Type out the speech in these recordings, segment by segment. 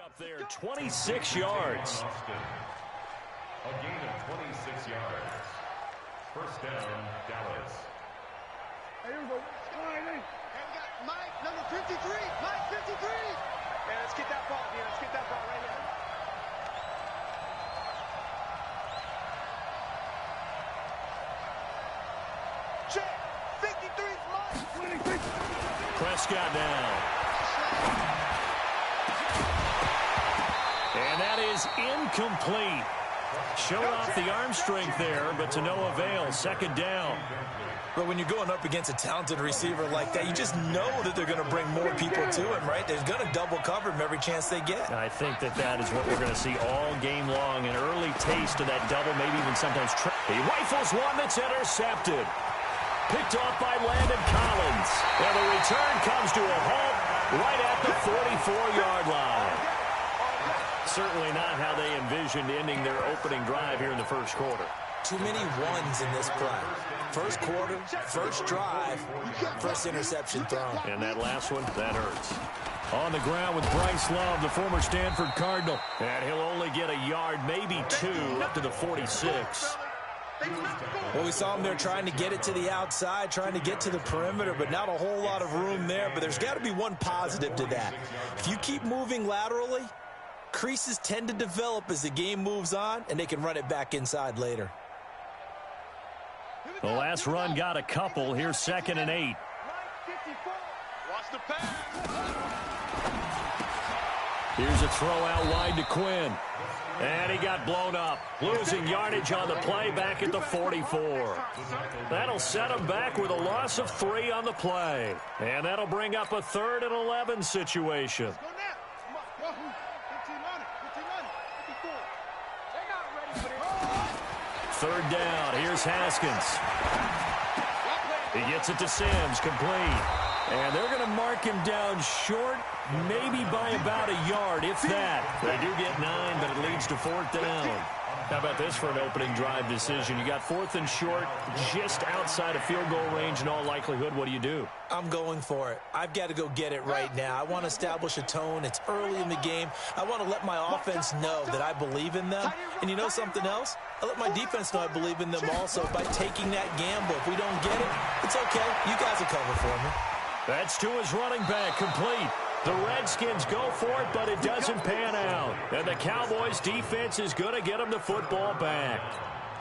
up there, 26 yards. A gain of 26 yards. First down, Dallas. Hey, here we go. And we got Mike, number 53. Mike, 53. Yeah, let's get that ball, dude. Let's get that ball right here. Check. 53 is Mike. Prescott down. And that is incomplete. Showed off the arm strength there, but to no avail. Second down. But when you're going up against a talented receiver like that, you just know that they're going to bring more people to him, right? They're going to double cover him every chance they get. I think that is what we're going to see all game long. An early taste of that double, maybe even sometimes. He rifles one that's intercepted. Picked off by Landon Collins. And the return comes to a halt right at the 44-yard line. Certainly not how they envisioned ending their opening drive here in the first quarter. Too many ones in this play. First quarter, first drive, first interception thrown. And that last one, that hurts. On the ground with Bryce Love, the former Stanford Cardinal. And he'll only get a yard, maybe two, up to the 46. Well, we saw him there trying to get it to the outside, trying to get to the perimeter, but not a whole lot of room there. But there's got to be one positive to that. If you keep moving laterally, creases tend to develop as the game moves on, and they can run it back inside later. The last run got a couple. Here's 2nd and 8. Watch the pass. Here's a throw out wide to Quinn. And he got blown up. Losing yardage on the play back at the 44. That'll set him back with a loss of 3 on the play. And that'll bring up a 3rd and 11 situation. Third down. Here's Haskins. He gets it to Sims. Complete. And they're going to mark him down short, maybe by about a yard, if that. They do get 9, but it leads to 4th down. How about this for an opening drive decision? You got 4th and short, just outside of field goal range in all likelihood. What do you do? I'm going for it. I've got to go get it right now. I want to establish a tone. It's early in the game. I want to let my offense know that I believe in them. And you know something else? I let my defense know I believe in them also by taking that gamble. If we don't get it, it's okay. You guys will cover for me. That's to his running back, complete. The Redskins go for it, but it doesn't pan out. And the Cowboys' defense is going to get them the football back.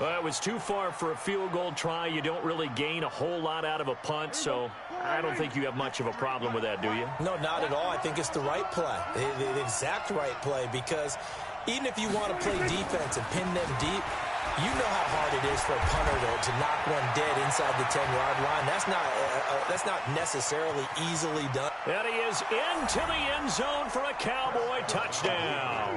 Well, it was too far for a field goal try. You don't really gain a whole lot out of a punt, so I don't think you have much of a problem with that, do you? No, not at all. I think it's the right play, the exact right play, because even if you want to play defense and pin them deep, you know how hard it is for a punter to knock one dead inside the 10-yard line. That's not necessarily easily done. And he is into the end zone for a Cowboy touchdown.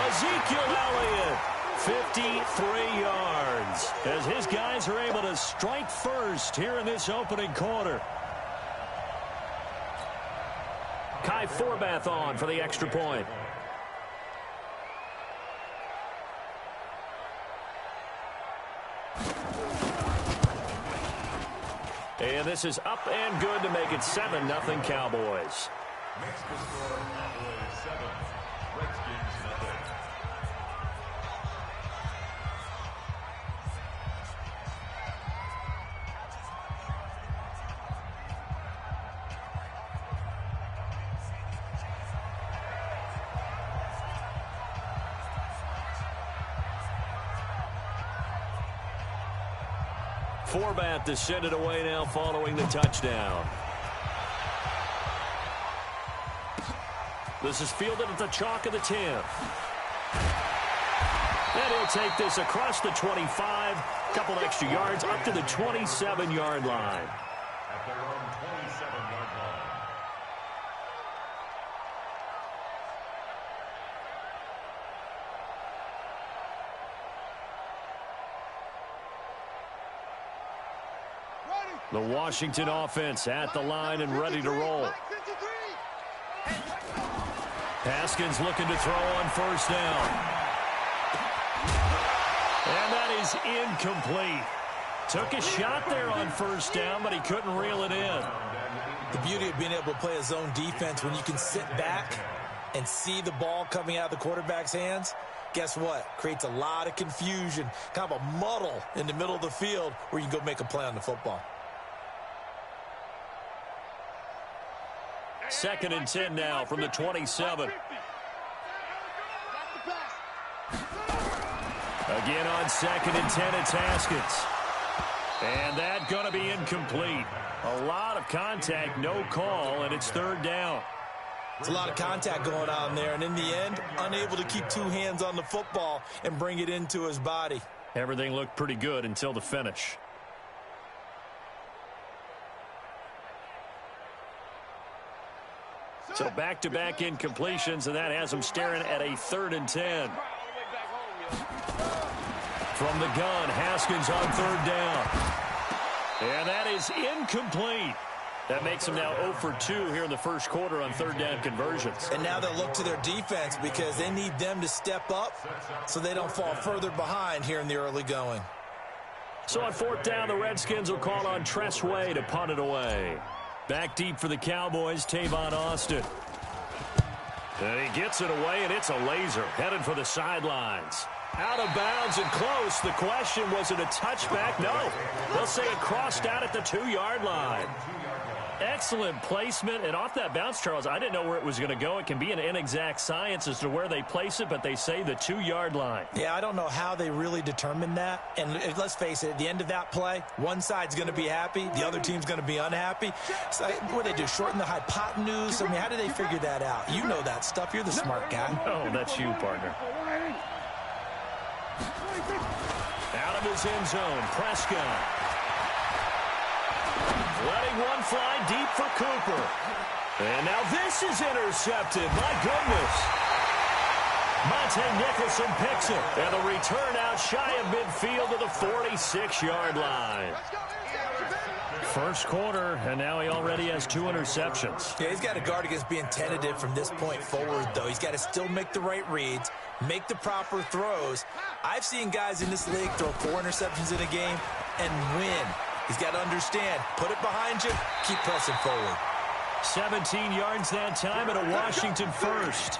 Ezekiel Elliott, 53 yards, as his guys are able to strike first here in this opening quarter. Kai Forbath on for the extra point. And this is up and good to make it 7-0 Cowboys. Next to score, Cowboys 7, Redskins 0. Forbath to send it away now following the touchdown. This is fielded at the chalk of the 10. And he'll take this across the 25, a couple extra yards up to the 27-yard line. At their own 27-yard line. The Washington offense at the line and ready to roll. Haskins looking to throw on first down. And that is incomplete. Took a shot there on first down, but he couldn't reel it in. The beauty of being able to play a zone defense when you can sit back and see the ball coming out of the quarterback's hands, guess what? Creates a lot of confusion, kind of a muddle in the middle of the field where you can go make a play on the football. 2nd and 10 now from the 27. Again on 2nd and 10, it's Haskins. And that going to be incomplete. A lot of contact, no call, and it's 3rd down. It's a lot of contact going on there, and in the end, unable to keep 2 hands on the football and bring it into his body. Everything looked pretty good until the finish. So back-to-back incompletions, and that has him staring at a 3rd and 10. From the gun, Haskins on 3rd down. And that is incomplete. That makes him now 0 for 2 here in the first quarter on 3rd down conversions. And now they'll look to their defense because they need them to step up so they don't fall further behind here in the early going. So on 4th down, the Redskins will call on Tressway to punt it away. Back deep for the Cowboys, Tavon Austin. And he gets it away, and it's a laser headed for the sidelines. Out of bounds and close. The question, was it a touchback? No. They'll say it crossed out at the 2-yard line. Excellent placement, and off that bounce, Charles, I didn't know where it was going to go. It can be an inexact science as to where they place it, but they say the 2-yard line. Yeah, I don't know how they really determined that. And let's face it, at the end of that play, one side's going to be happy, the other team's going to be unhappy. So what do they do, shorten the hypotenuse? I mean, how do they figure that out? You know that stuff. You're the smart guy. Oh, that's you, partner. Out of his end zone, Prescott. Letting one fly deep for Cooper. And now this is intercepted. My goodness. Monte Nicholson picks it. And the return out shy of midfield to the 46-yard line. First quarter, and now he already has 2 interceptions. Yeah, he's got to guard against being tentative from this point forward, though. He's got to still make the right reads, make the proper throws. I've seen guys in this league throw 4 interceptions in a game and win. He's got to understand, put it behind you, keep pressing forward. 17 yards that time and a Washington first.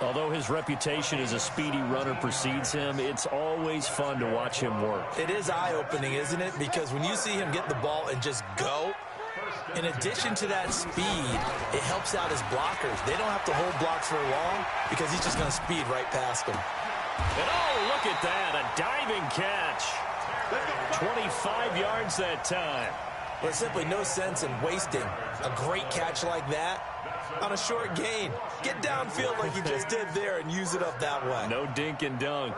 Although his reputation as a speedy runner precedes him, it's always fun to watch him work. It is eye-opening, isn't it? Because when you see him get the ball and just go, in addition to that speed, it helps out his blockers. They don't have to hold blocks for long because he's just going to speed right past them. And oh, look at that, a diving catch. 25 yards that time. There's simply no sense in wasting a great catch like that on a short gain. Get downfield like he just did there and use it up that way. No dink and dunk.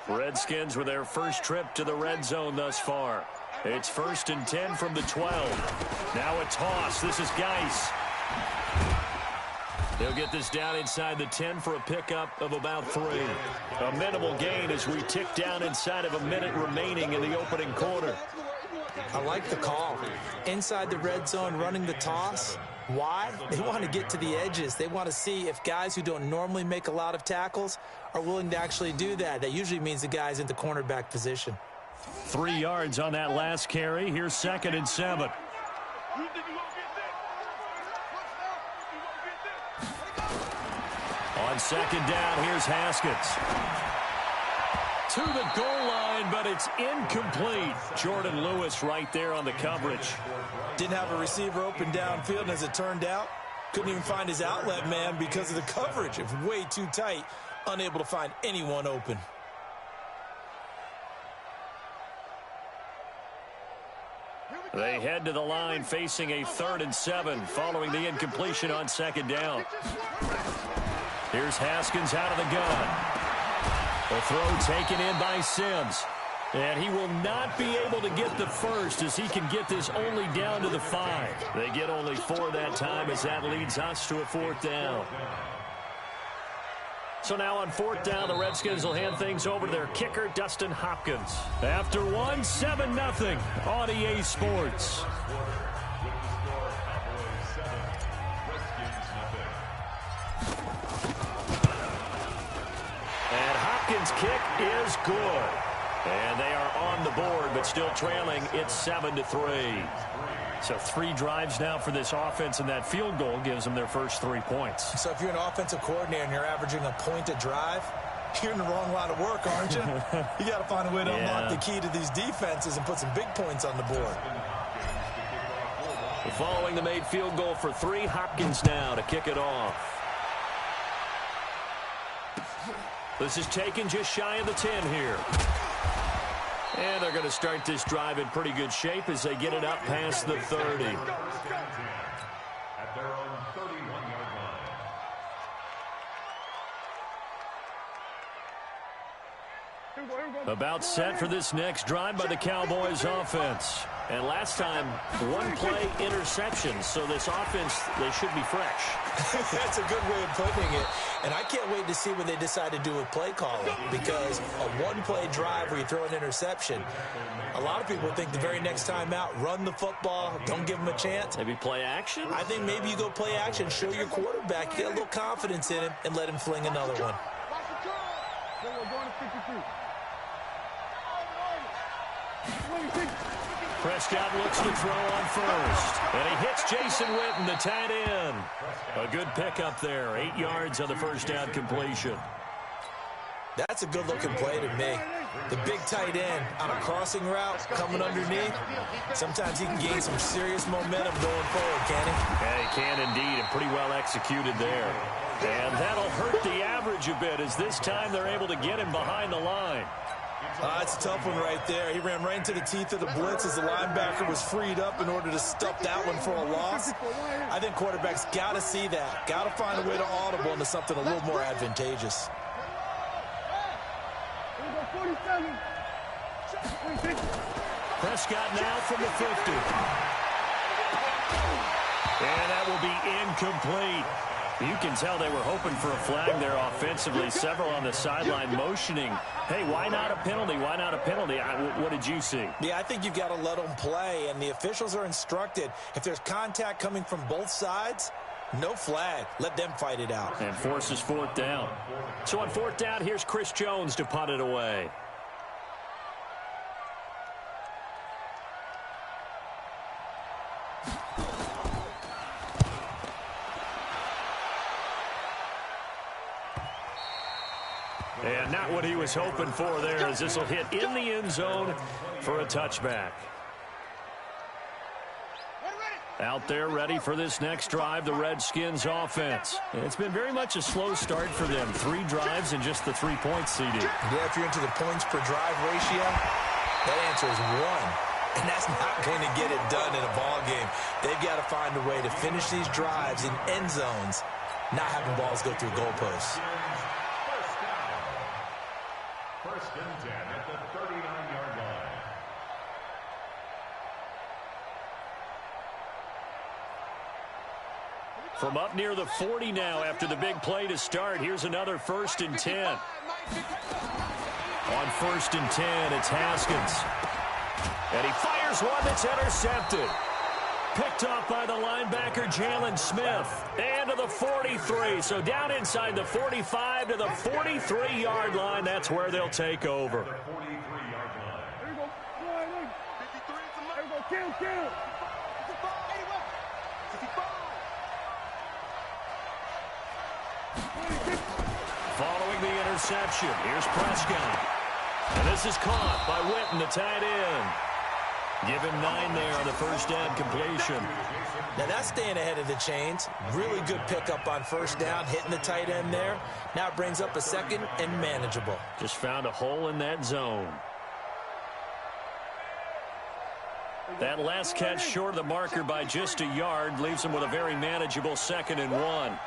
Redskins with their first trip to the red zone thus far. It's 1st and 10 from the 12. Now a toss. This is Geis. They'll get this down inside the 10 for a pickup of about 3. A minimal gain as we tick down inside of a minute remaining in the opening quarter. I like the call. Inside the red zone running the toss. Why? They want to get to the edges. They want to see if guys who don't normally make a lot of tackles are willing to actually do that. That usually means the guy's in the cornerback position. 3 yards on that last carry. Here's 2nd and 7. On 2nd down, here's Haskins. To the goal line, but it's incomplete. Jordan Lewis right there on the coverage. Didn't have a receiver open downfield, and as it turned out, couldn't even find his outlet man because of the coverage. It was way too tight, unable to find anyone open. They head to the line facing a 3rd and 7 following the incompletion on 2nd down. Here's Haskins out of the gun. The throw taken in by Sims. And he will not be able to get the first as he can get this only down to the 5. They get only 4 that time as that leads us to a 4th down. So now on 4th down, the Redskins will hand things over to their kicker, Dustin Hopkins. After 1, 7-0 on EA Sports. And Hopkins' kick is good. And they are on the board, but still trailing. It's 7-3. So 3 drives now for this offense, and that field goal gives them their first 3 points. So if you're an offensive coordinator and you're averaging a point a drive, you're in the wrong line of work, aren't you? You got to find a way to unlock the key to these defenses and put some big points on the board. Following the made field goal for 3, Hopkins now to kick it off. This is taken just shy of the 10 here. And they're going to start this drive in pretty good shape as they get it up past the 30. At their own 31-yard line. About set for this next drive by the Cowboys offense. And last time, 1-play interception. So this offense, they should be fresh. That's a good way of putting it. And I can't wait to see what they decide to do with play calling, because a 1-play drive where you throw an interception, a lot of people think the very next time out, run the football, don't give them a chance. Maybe play action? I think maybe you go play action, show your quarterback, get a little confidence in him, and let him fling another one. Prescott looks to throw on first. And he hits Jason Witten, the tight end. A good pickup there. 8 yards on the first down completion. That's a good-looking play to me. The big tight end on a crossing route coming underneath. Sometimes he can gain some serious momentum going forward, can he? Yeah, he can indeed, and pretty well executed there. And that'll hurt the average a bit, as this time they're able to get him behind the line. It's a tough one right there. He ran right into the teeth of the blitz as the linebacker was freed up in order to stuff that one for a loss. I think quarterbacks got to see that. Got to find a way to audible into something a little more advantageous. Prescott now from the 50. And that will be incomplete. You can tell they were hoping for a flag there offensively. Several on the sideline motioning, hey, why not a penalty? Why not a penalty? What did you see? Yeah, I think you've got to let them play, and the officials are instructed, if there's contact coming from both sides, no flag. Let them fight it out. And forces 4th down. So on 4th down, here's Chris Jones to punt it away. And not what he was hoping for there, as this will hit in the end zone for a touchback. Out there ready for this next drive, the Redskins offense. It's been very much a slow start for them. 3 drives and just the 3 points, CD. Yeah, if you're into the points per drive ratio, that answer is 1. And that's not going to get it done in a ball game. They've got to find a way to finish these drives in end zones, not having balls go through goalposts. First and 10 at the 39-yard line. From up near the 40 now after the big play to start. Here's another 1st and 10. On 1st and 10, it's Haskins. And he fires one that's intercepted. Picked off by the linebacker, Jalen Smith. And to the 43. So down inside the 45 to the 43-yard line. That's where they'll take over. 43-yard line. There you go. 53. There you go. Kill. 55. Following the interception, here's Prescott. And this is caught by Witten, the tight end. Give him 9 there on the first down completion. Now that's staying ahead of the chains. Really good pickup on first down, hitting the tight end there. Now it brings up a 2nd and manageable. Just found a hole in that zone. That last catch short of the marker by just a yard leaves him with a very manageable 2nd and 1.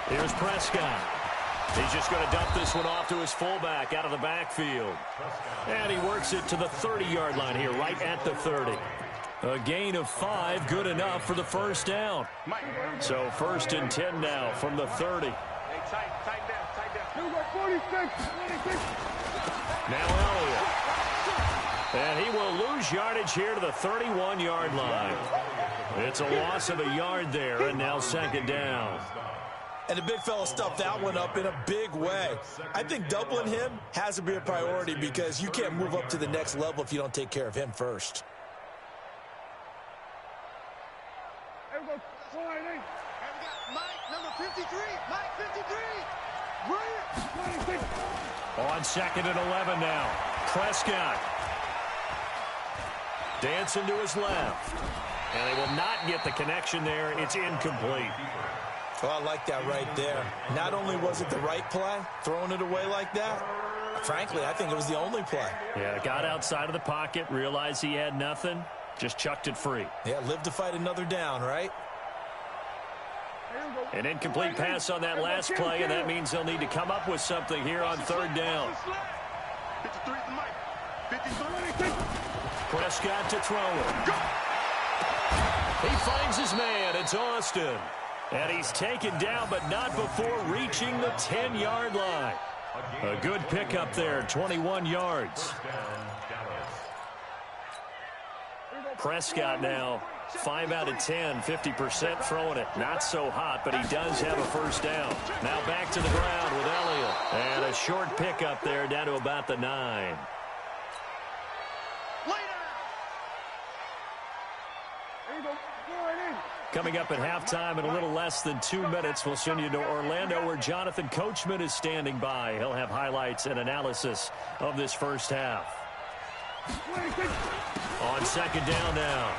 Here's Prescott. He's just going to dump this one off to his fullback out of the backfield. And he works it to the 30-yard line here, right at the 30. A gain of 5, good enough for the first down. So 1st and 10 now from the 30. Now Elliott. And he will lose yardage here to the 31-yard line. It's a loss of a yard there, and now 2nd down. And the big fella stuffed that one up in a big way. I think doubling him has to be a priority because you can't move up to the next level if you don't take care of him first. Here we go. Slide in. And we got Mike, number 53. Mike, 53. Right here. On 2nd and 11 now. Prescott. Dancing to his left. And they will not get the connection there. It's incomplete. Oh, I like that right there. Not only was it the right play, throwing it away like that, frankly, I think it was the only play. Yeah, got outside of the pocket, realized he had nothing, just chucked it free. Yeah, live to fight another down, right? An incomplete pass on that last play, and that means they'll need to come up with something here on 3rd down. 53 to Mike. 53. Prescott to throw it. He finds his man. It's Austin. And he's taken down, but not before reaching the 10-yard line. A good pickup there, 21 yards. Prescott now, 5 out of 10, 50% throwing it. Not so hot, but he does have a first down. Now back to the ground with Elliott. And a short pickup there down to about the 9. Coming up at halftime in a little less than 2 minutes, we'll send you to Orlando where Jonathan Coachman is standing by. He'll have highlights and analysis of this first half. On 2nd down now,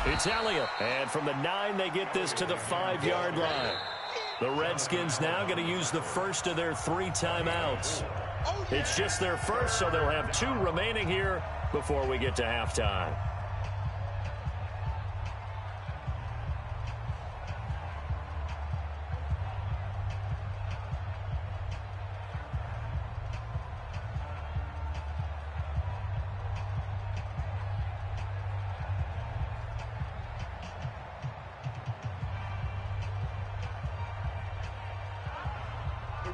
it's Elliott. And from the 9, they get this to the 5-yard line. The Redskins now going to use the first of their 3 timeouts. It's just their first, so they'll have 2 remaining here before we get to halftime.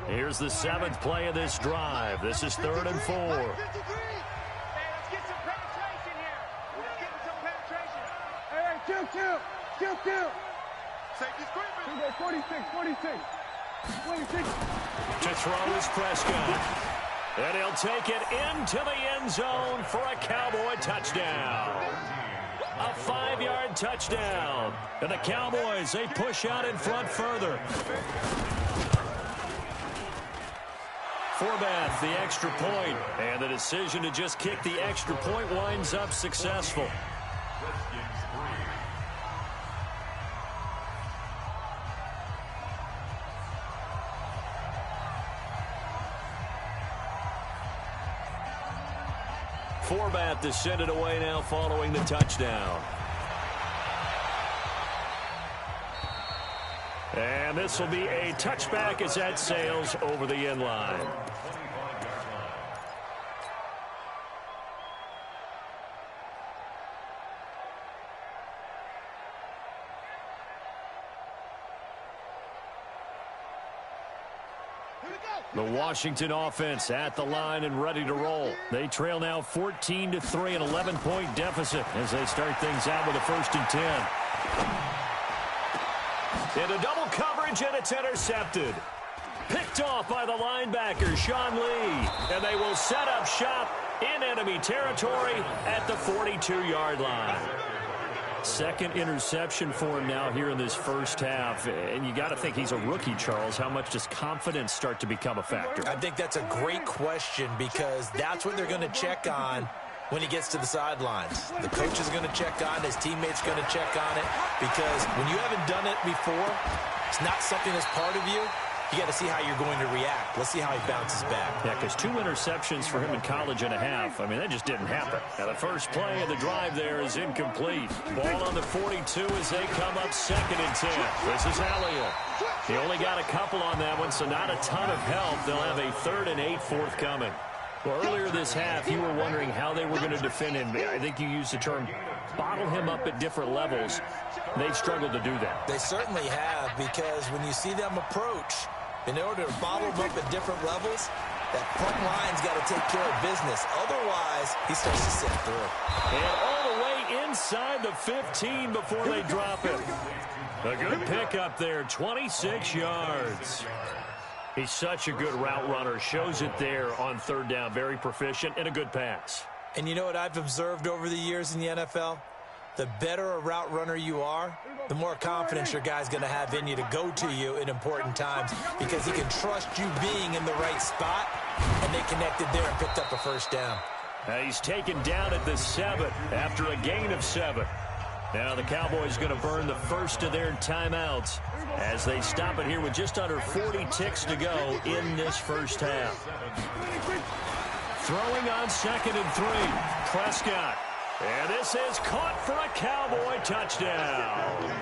Here's the 7th play of this drive. This is 3rd and 4. Let's get some penetration here. Let's get some penetration. Hey, chill. Safety screen. 46. To throw is Prescott. And he'll take it into the end zone for a Cowboy touchdown. A 5-yard touchdown. And the Cowboys, they push out in front further. Forbath, the extra point, and the decision to just kick the extra point winds up successful. Forbath to send it away now following the touchdown. And this will be a touchback as that sails over the end line. The Washington offense at the line and ready to roll. They trail now 14-3, an 11-point deficit as they start things out with a 1st and 10. Into double coverage, and it's intercepted. Picked off by the linebacker, Sean Lee. And they will set up shop in enemy territory at the 42-yard line. 2nd interception for him now here in this first half. And you got to think he's a rookie, Charles. How much does confidence start to become a factor? I think that's a great question because that's what they're going to check on when he gets to the sidelines. The coach is going to check on it. His teammates going to check on it because when you haven't done it before, it's not something that's part of you. You got to see how you're going to react. Let's see how he bounces back. Yeah, because 2 interceptions for him in college and a half. I mean, that just didn't happen. Now, the first play of the drive there is incomplete. Ball on the 42 as they come up 2nd and 10. This is Elliott. He only got a couple on that one, so not a ton of help. They'll have a 3rd and 8 forthcoming. Well, earlier this half, you were wondering how they were going to defend him. I think you used the term bottle him up at different levels. They've struggled to do that. They certainly have because when you see them approach, in order to bottle him up at different levels, that front line's got to take care of business. Otherwise, he starts to set through. And all the way inside the 15 before they drop it. A good pickup there, 26 yards. He's such a good route runner. Shows it there on third down. Very proficient and a good pass. And you know what I've observed over the years in the NFL? The better a route runner you are, the more confidence your guy's going to have in you to go to you in important times because he can trust you being in the right spot, and they connected there and picked up a first down. He's taken down at the 7 after a gain of 7. Now the Cowboys going to burn the first of their timeouts as they stop it here with just under 40 ticks to go in this first half. Throwing on 2nd and 3. Prescott. And this is caught for a Cowboy touchdown.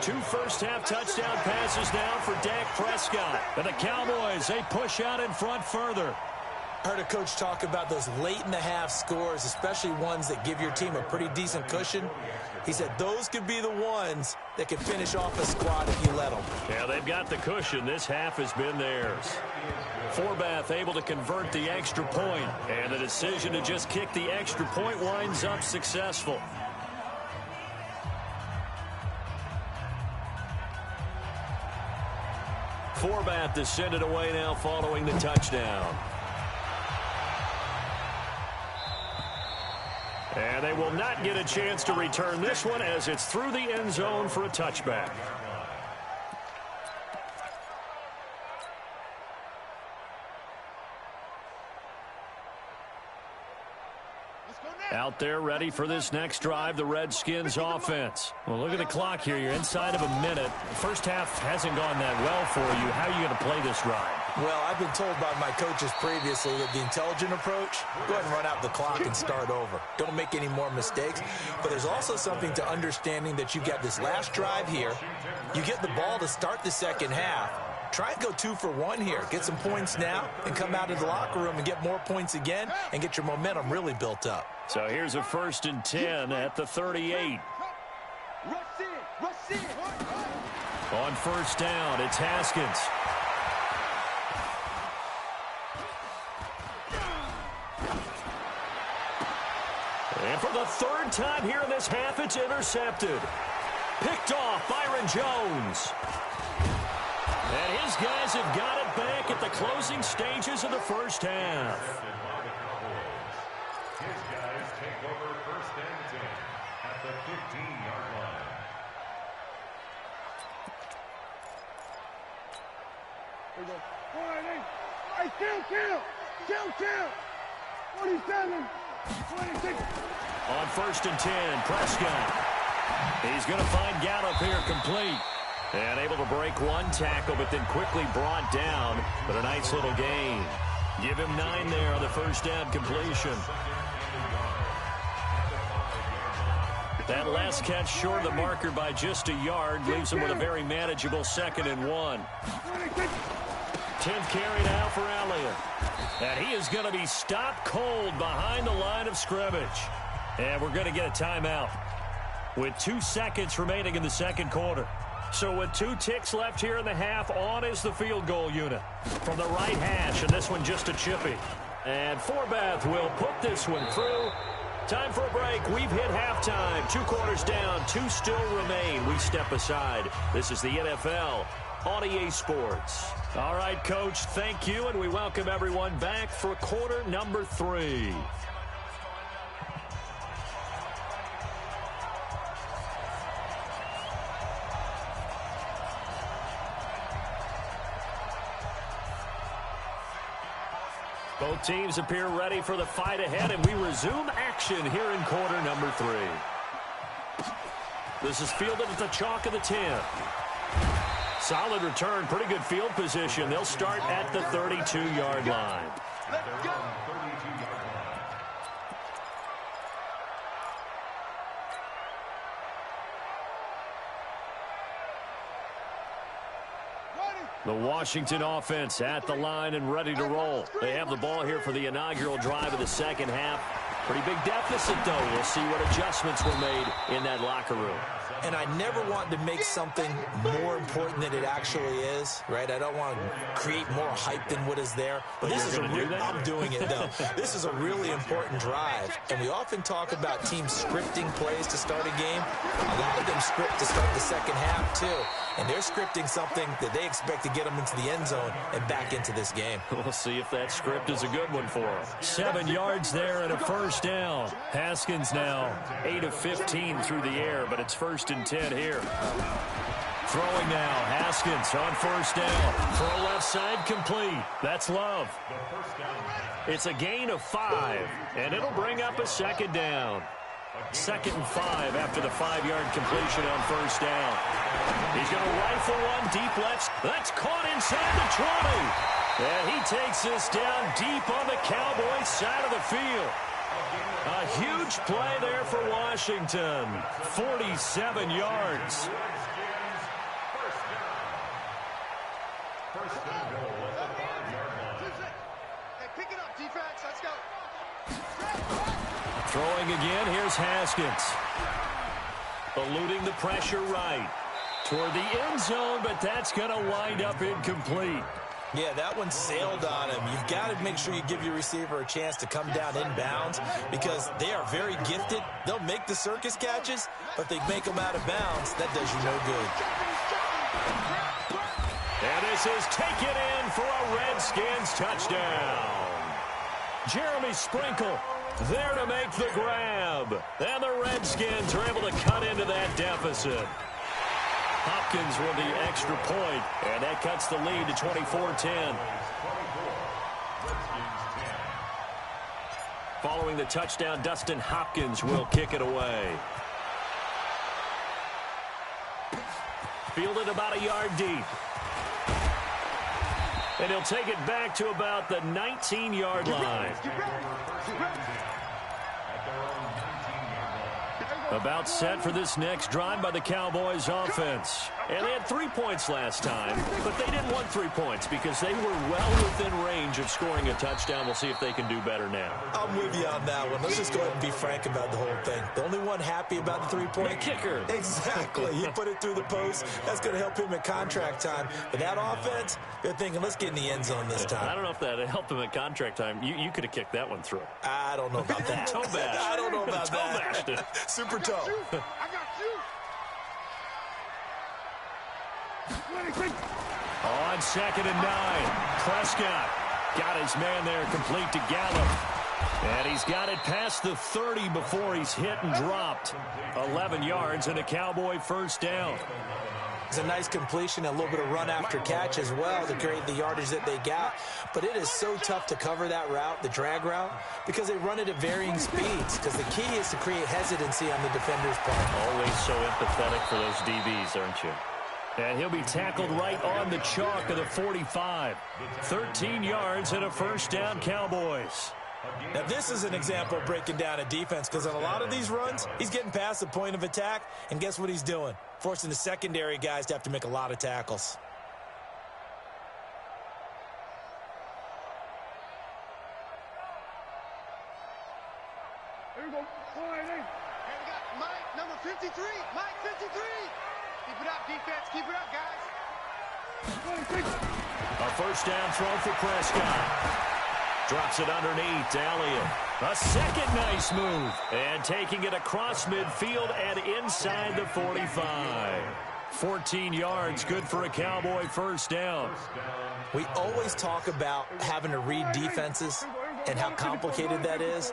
2 first-half touchdown passes now for Dak Prescott. And the Cowboys, they push out in front further. I heard a coach talk about those late-in-the-half scores, especially ones that give your team a pretty decent cushion. He said those could be the ones that can finish off a squad if you let them. Yeah, they've got the cushion. This half has been theirs. Forbath able to convert the extra point, and the decision to just kick the extra point winds up successful. Forbath to send it away now following the touchdown. And they will not get a chance to return this one as it's through the end zone for a touchback. Out there ready for this next drive, the Redskins offense. Well, look at the clock here. You're inside of a minute. The first half hasn't gone that well for you. How are you going to play this drive? Well, I've been told by my coaches previously that the intelligent approach, go ahead and run out the clock and start over. Don't make any more mistakes. But there's also something to understanding that you got this last drive here. You get the ball to start the second half. Try and go 2 for 1 here. Get some points now and come out of the locker room and get more points again and get your momentum really built up. So here's a 1st and 10 at the 38. On first down, it's Haskins. And for the 3rd time here in this half, it's intercepted. Picked off Byron Jones. And his guys have got it back at the closing stages of the first half. His guys take over 1st and 10 at the 15-yard line. Here we go. 40. Hey, kill. 47. 26. On 1st and 10, Prescott. He's going to find Gallup here complete. And able to break one tackle, but then quickly brought down. But a nice little gain. Give him 9 there on the first down completion. That last catch short of the marker by just a yard leaves him with a very manageable 2nd and 1. 10th carry now for Elliott. And he is going to be stopped cold behind the line of scrimmage. And we're going to get a timeout with 2 seconds remaining in the second quarter. So with 2 ticks left here in the half, on is the field goal unit from the right hash, and this one just a chippy. And Forbath will put this one through. Time for a break. We've hit halftime. 2 quarters down, 2 still remain. We step aside. This is the NFL on EA Sports. All right, Coach, thank you, and we welcome everyone back for quarter number 3. Both teams appear ready for the fight ahead, and we resume action here in quarter number 3. This is fielded at the chalk of the 10. Solid return, pretty good field position. They'll start at the 32-yard line. Let's go. The Washington offense at the line and ready to roll. They have the ball here for the inaugural drive of the second half. Pretty big deficit, though. We'll see what adjustments were made in that locker room. and I never want to make something more important than it actually is, right? I don't want to create more hype than what is there. But this is I'm doing it, though. This is a really important drive, and we often talk about teams scripting plays to start a game. A lot of them script to start the second half, too, and they're scripting something that they expect to get them into the end zone and back into this game. We'll see if that script is a good one for them. 7 yards there and a first down. Haskins now 8 of 15 through the air, but it's 1st and 10 here. Throwing now, Haskins on first down. Throw left side complete. That's Love. It's a gain of 5, and it'll bring up a 2nd down. 2nd and 5 after the 5-yard completion on first down. He's going to rifle one deep left. That's caught inside the 20. And he takes this down deep on the Cowboys side of the field. A huge play there for Washington. 47 yards. Hey, pick it up, defense. Let's go. Throwing again, here's Haskins. Eluding the pressure right. Toward the end zone, but that's going to wind up incomplete. Yeah, that one sailed on him. You've got to make sure you give your receiver a chance to come down inbounds because they are very gifted. They'll make the circus catches, but they make them out of bounds. That does you no good. And this is taken in for a Redskins touchdown. Jeremy Sprinkle there to make the grab. And the Redskins are able to cut into that deficit. Hopkins with the extra point, and that cuts the lead to 24-10. Following the touchdown, Dustin Hopkins will kick it away. Fielded about a yard deep. And he'll take it back to about the 19-yard line. About set for this next drive by the Cowboys offense. And they had 3 points last time, but they didn't want 3 points because they were well within range of scoring a touchdown. We'll see if they can do better now. I'm with you on that one. Let's just go ahead and be frank about the whole thing. The only one happy about the 3-point? The kicker. Exactly. He put it through the post. That's going to help him at contract time. But that offense, they're thinking, let's get in the end zone this time. I don't know if that helped him at contract time. You could have kicked that one through. I don't know about that. Toe bash. I don't know about that. Toe bashed it. Super toe. I got you. On 2nd and 9, Prescott got his man there complete to Gallup. And he's got it past the 30 before he's hit and dropped. 11 yards and a Cowboy first down. It's a nice completion, a little bit of run after catch as well to create the yardage that they got. But it is so tough to cover that route, the drag route, because they run it at varying speeds. Because the key is to create hesitancy on the defender's part. Always so empathetic for those DBs, aren't you? And he'll be tackled right on the chalk of the 45. 13 yards and a first down, Cowboys. Now, this is an example of breaking down a defense because on a lot of these runs, he's getting past the point of attack, and guess what he's doing? Forcing the secondary guys to have to make a lot of tackles. Here we go. And we got Mike, number 53. Mike, 53. Keep it up, defense. Keep it up, guys. A first down throw for Prescott. Drops it underneath to Elliott. A second nice move. And taking it across midfield and inside the 45. 14 yards, good for a Cowboy first down. We always talk about having to read defenses and how complicated that is.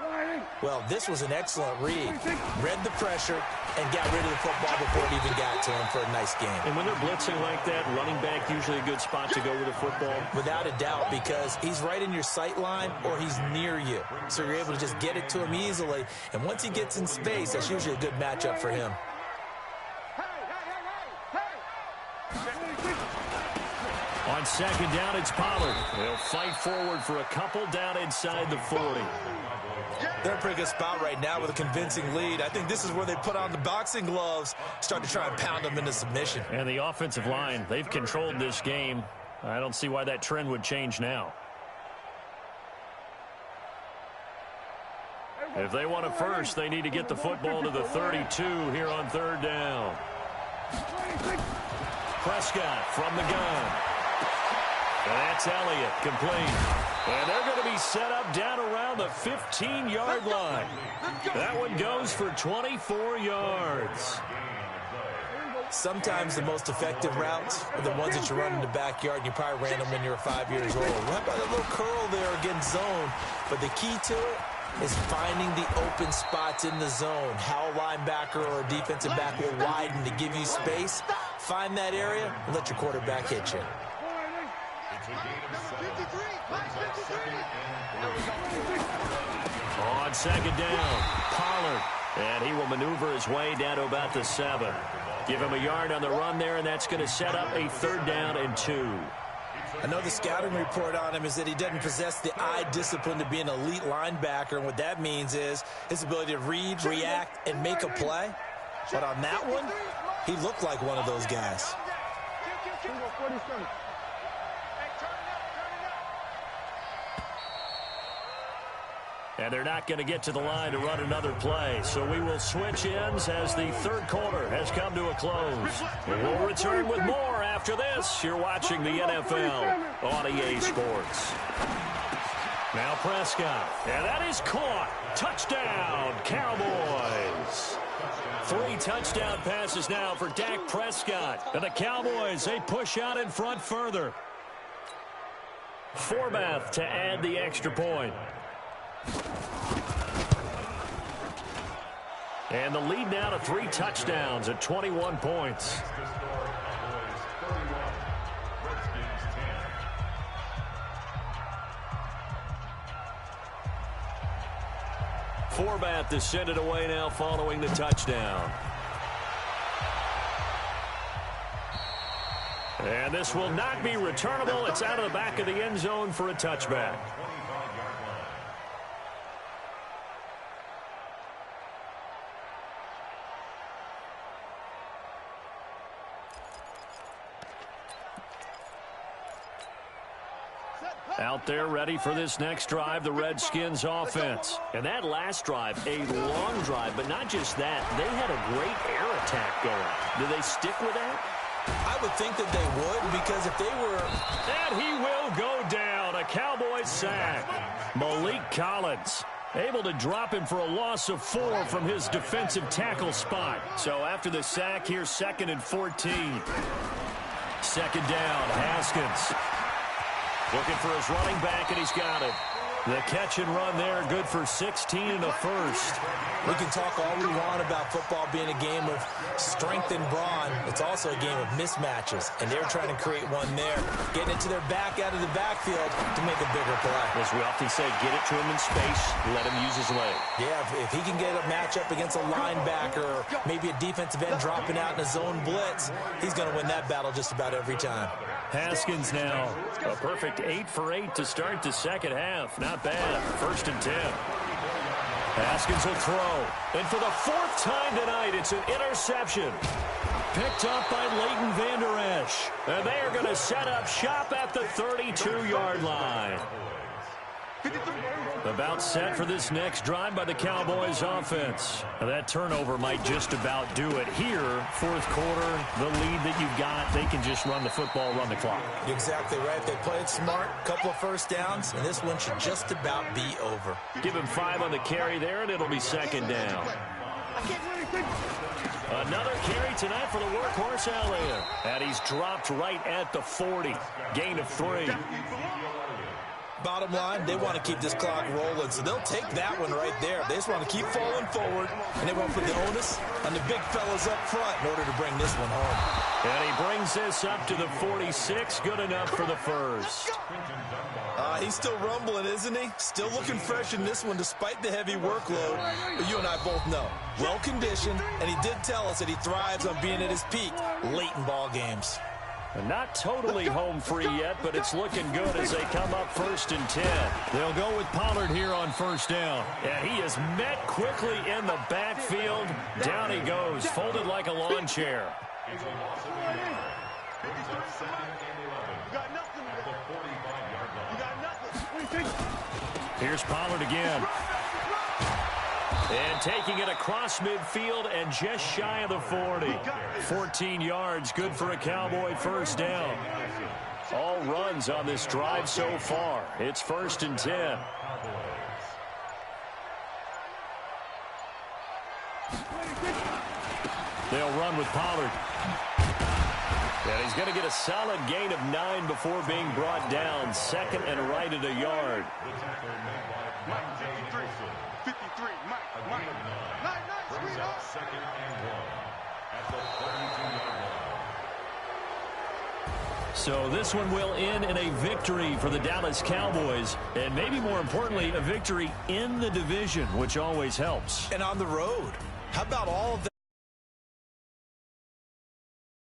Well, this was an excellent read. Read the pressure and got rid of the football before it even got to him for a nice game. And when they're blitzing like that, running back usually a good spot to go with the football. Without a doubt, because he's right in your sight line or he's near you. So you're able to just get it to him easily. And once he gets in space, that's usually a good matchup for him. On second down, it's Pollard. He'll fight forward for a couple down inside the 40. They're in a pretty good spot right now with a convincing lead. I think this is where they put on the boxing gloves, start to try and pound them into submission. And the offensive line, they've controlled this game. I don't see why that trend would change now. If they want a first, they need to get the football to the 32 here on third down. Prescott from the gun. And that's Elliott, complete. And they're going to be set up down around the 15-yard line. That one goes for 24 yards. Sometimes the most effective routes are the ones that you run in the backyard, and you probably ran them when you were 5 years old. How about that little curl there against zone? But the key to it is finding the open spots in the zone. How a linebacker or a defensive back will widen to give you space. Find that area and let your quarterback hit you. On second down, Pollard. And he will maneuver his way down to about the 7. Give him a yard on the run there, and that's going to set up a 3rd down and 2. I know the scouting report on him is that he doesn't possess the eye discipline to be an elite linebacker, and what that means is his ability to read, react, and make a play. But on that one, he looked like one of those guys. And they're not going to get to the line to run another play. So we will switch ends as the 3rd quarter has come to a close. We'll return with more after this. You're watching the NFL on EA Sports. Now Prescott. And that is caught. Touchdown, Cowboys. 3 touchdown passes now for Dak Prescott. And the Cowboys, they push out in front further. Forbath to add the extra point. And the lead now to 3 touchdowns at 21 points. Forbath to send it away now following the touchdown. And this will not be returnable. It's out of the back of the end zone for a touchback. Out there ready for this next drive, the Redskins offense. And that last drive, a long drive, but not just that. They had a great air attack going. Do they stick with that? I would think that they would, because if they were... And he will go down. A Cowboys sack. Malik Collins able to drop him for a loss of 4 from his defensive tackle spot. So after the sack, here's 2nd and 14. 2nd down, Haskins. Looking for his running back, and he's got it. The catch and run there, good for 16 and a first. We can talk all we want about football being a game of strength and brawn. It's also a game of mismatches, and they're trying to create one there, getting it to their back out of the backfield to make a bigger play. As we often say, get it to him in space, let him use his leg. Yeah, if he can get a matchup against a linebacker, or maybe a defensive end dropping out in a zone blitz, he's going to win that battle just about every time. Haskins now, a perfect 8 for 8 to start the second half. Not bad. 1st and 10. Haskins will throw. And for the 4th time tonight, it's an interception. Picked up by Leighton Vander Esch. And they are going to set up shop at the 32-yard line. About set for this next drive by the Cowboys offense. Now that turnover might just about do it here. 4th quarter, the lead that you've got, they can just run the football, run the clock. You're exactly right. They played smart, couple of first downs, and this one should just about be over. Give him 5 on the carry there, and it'll be 2nd down. Another carry tonight for the workhorse Elliott. And he's dropped right at the 40. Gain of 3. Bottom line, they want to keep this clock rolling, so they'll take that one right there. They just want to keep falling forward, and they want to put the onus on the big fellas up front in order to bring this one home. And he brings this up to the 46. Good enough for the first. He's still rumbling, isn't he? Still looking fresh in this one despite the heavy workload. But you and I both know, well-conditioned, and he did tell us that he thrives on being at his peak late in ball games. Not totally home free yet, but it's looking good as they come up 1st and 10. They'll go with Pollard here on 1st down. And he is met quickly in the backfield. Down he goes, folded like a lawn chair. Here's Pollard again. And taking it across midfield and just shy of the 40. 14 yards, good for a Cowboy first down. All runs on this drive so far. It's 1st and 10. They'll run with Pollard. And he's going to get a solid gain of 9 before being brought down. 2nd and right at a yard. Mike, 53, Mike. Brings up 2nd and 1 at the 32-yard line. So this one will end in a victory for the Dallas Cowboys. And maybe more importantly, a victory in the division, which always helps. And on the road. How about all of that?